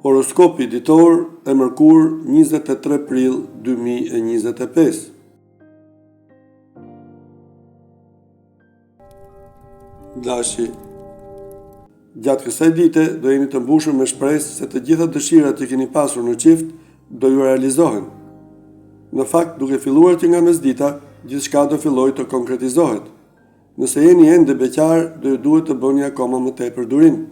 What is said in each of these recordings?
Horoskopi ditor e Mërkur 23 prill 2025. Dashi. Gjatë kësaj dite do jeni të mbushur me shpresë se të gjitha dëshirat që keni pasur në çift do ju realizohen. Në fakt, duke filluar që nga mesdita, gjithçka do fillojë të konkretizohet. Nëse jeni ende beqar, do ju duhet të bëni akoma më tepër durim.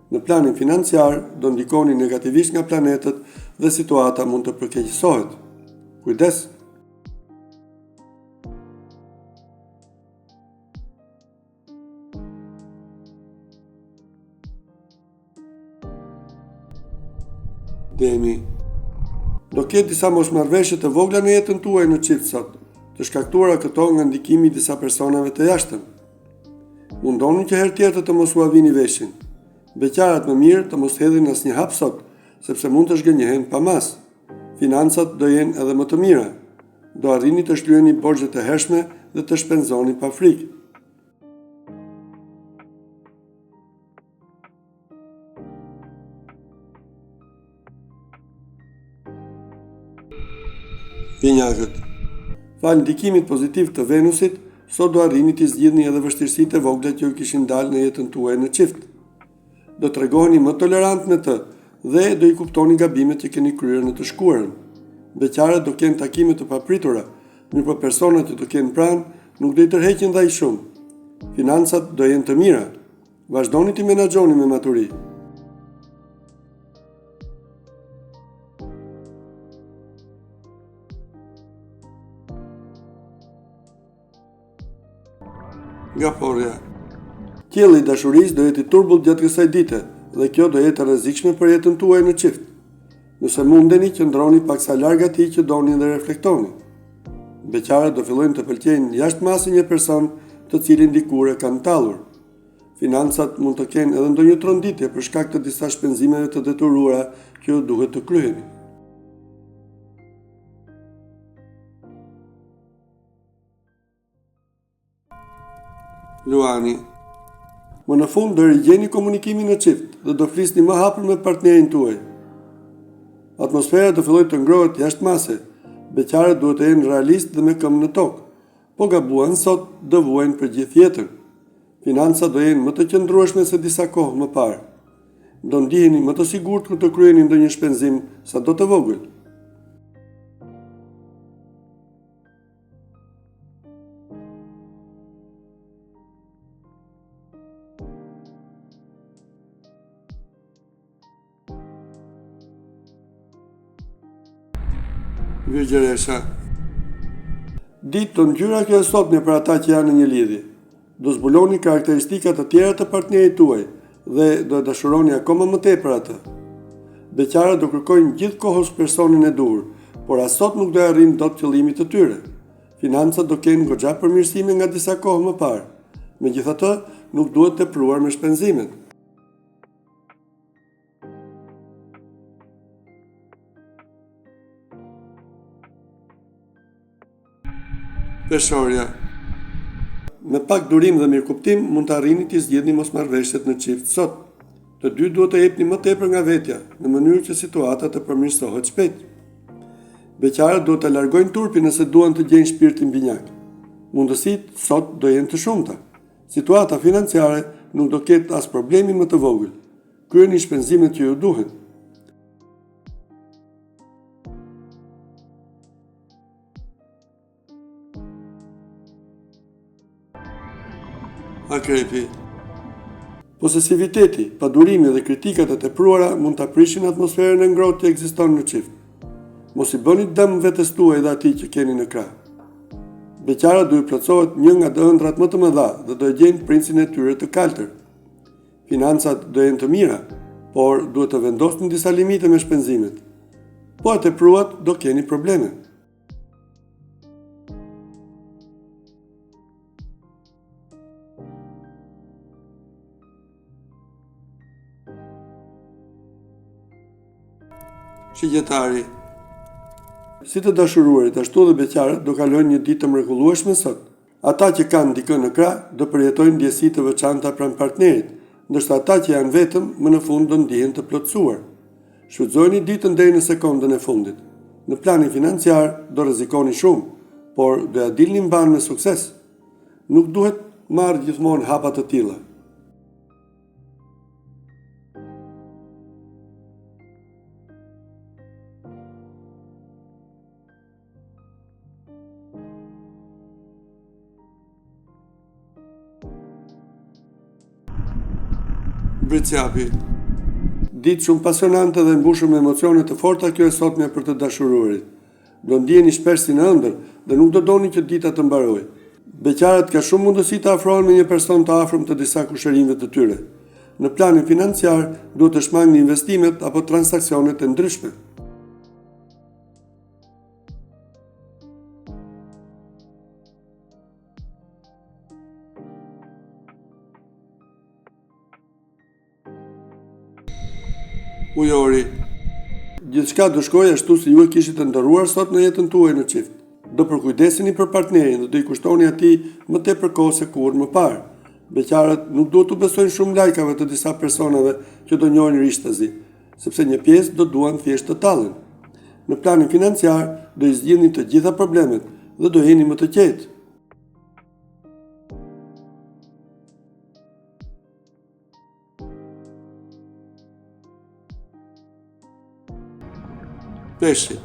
Në planin financiar, do ndikoni negativisht nga planetët dhe situata mund të përkeqësohet. Kujdes! Demi. Do ketë disa mosmarrveshje të vogla në jetën tuaj në çift sot, të shkaktuara këto nga ndikimi i disa personave të jashtëm. Mundoni që herë tjetër të mos u avini veshin. Beqarat më mirë të mos hedhin asnjë hap sot, sepse mund të zgënjehen pa mas. Financat do jenë edhe më të mira. Do arrini të shlyeni borxhet e hershme dhe të shpenzoni pa frikë. Binjakët. Falë ndikimit pozitiv të Venusit, sot do arrini të zgjidhni edhe vështirësitë e vogla që ju kishin dalë në jetën tuaj në çift. Do të tregoheni më tolerant me të dhe do i kuptoni gabimet që keni kryer në të shkuarën. Beqarët do kenë takime të papritura, mirëpo personat që do kenë pranë nuk do i tërheqin ndaj shumë. Financat do jenë të mira. Vazhdoni të menaxhoni me maturi. Nga porja. Qielli i dashurisë do jetë i turbullt gjatë kësaj dite dhe kjo do jetë e rrezikshme për jetën tuaj në çift. Nëse mundeni, qëndroni paksa larg atij që doni dhe reflektoni. Beqarët do fillojnë të pëlqejnë jashtë masë një person të cilin dikur e kanë tallur. Financat mund të kenë edhe ndonjë tronditje për shkak të disa shpenzimeve të detyruara që ju duhet të kryheni. Luani. Më në fund do rigjeni komunikimin në çift dhe do flisni më hapur me partnerin tuaj. Atmosfera do fillojë të ngrohet jashtë mase. Beqarët duhet të jenë realistë dhe me këmbë në tokë. Po gabuan sot, do vuajnë për gjithë jetën. Financat do jenë më të qëndrueshme se disa kohë më parë. Do ndiheni më të sigurt kur të kryeni ndonjë shpenzim, sado të vogël. Virgjëresha. Ditë të ngjyra kjo e sotme për ata që janë në një lidhje. Do zbuloni karakteristikat të tjera të partnerit tuaj dhe do e dashuroni akoma më tepër atë. Beqarët do kërkojnë gjithkohës personin e duhur, por as sot nuk do arrijnë dot qëllimit të tyre. Financat do kenë goxha përmirësime nga disa kohë më parë. Megjithatë, nuk duhet tepruar me shpenzimet. Peshorja. Me pak durim dhe mirëkuptim mund të arrini të zgjidhni mosmarrveshjet në çift sot. Të dy duhet të jepni më tepër nga vetja, në mënyrë që situata të përmirësohet shpejt. Beqarët duhet të largojnë turpin nëse duan të gjejnë shpirtin binjak. Mundësitë sot do jenë të shumta. Situata financiare nuk do ketë as problemin më të vogël. Kryeni shpenzimet që ju duhen. Akrepi. Posesiviteti, padurimi dhe kritikat e tepruara mund të prishin atmosferën e ngrohtë që ekziston në çift. Mos i bëni dëm vetes tuaj dhe atij që keni në krah. Beqarët do i plotësohet një nga ëndrat më të mëdha dhe do e gjejnë princin e tyre të kaltër. Financat do jenë të mira, por duhet të vendosni disa limite me shpenzimet. Po e tepruat do keni probleme. Shigjetari. Si të dashuruarit, ashtu dhe beqarët do kalojnë një ditë të mrekullueshme sot. Ata që kanë dikën në krah do përjetojnë ndjesi të veçanta pranë partnerit, ndërsa ata që janë vetëm më në fund do ndihen të plotësuar. Shfrytëzojeni ditën deri në sekondën e fundit. Në planin financiar do rrezikoni shumë, por do ja dilni mban me sukses. Nuk duhet marrë gjithmonë hapa të tilla. Britsjapi. Ditë shumë pasionante dhe mbushur me emocione të forta kjo e sotme për të dashuruarit. Do ndjeni shpesh si në ëndër dhe nuk do doni që dita të mbarojë. Beqarët ka shumë mundësi të afrohen me një person të afërm të disa kushërinjve të tyre. Në planin financiar duhet të shmangni investimet apo transaksionet e ndryshme. Ujori. Gjithçka do shkojë ashtu si ju e kishit të ndërruar sot në jetën tuaj në çift. Do përkujdeseni për partnerin dhe do i kushtoni atij më tepër kohë se kur më parë. Beqarët nuk duhet të besojnë shumë lajkave të disa personave që do njohin rishtazi, sepse një pjesë do duan thjesht të tallen. Në planin financiar do i zgjidhni të gjitha problemet dhe do jeni më të qetë. Peshqit.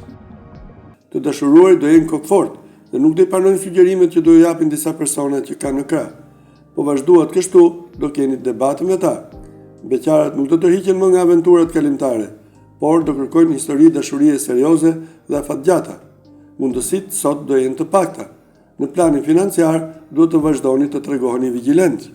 Të dashuruarit do jenë kokfort dhe nuk do i pranojnë sugjerimet që do i japin disa persona që kanë në krah. Po vazhduat kështu, do keni debate me ta. Beqarët nuk do të tërhiqen më nga aventurat kalimtare, por do kërkojnë histori dashurie serioze dhe afatgjata. Mundësitë sot do jenë të pakta. Në planin financiar duhet të vazhdoni të tregoheni vigjilent.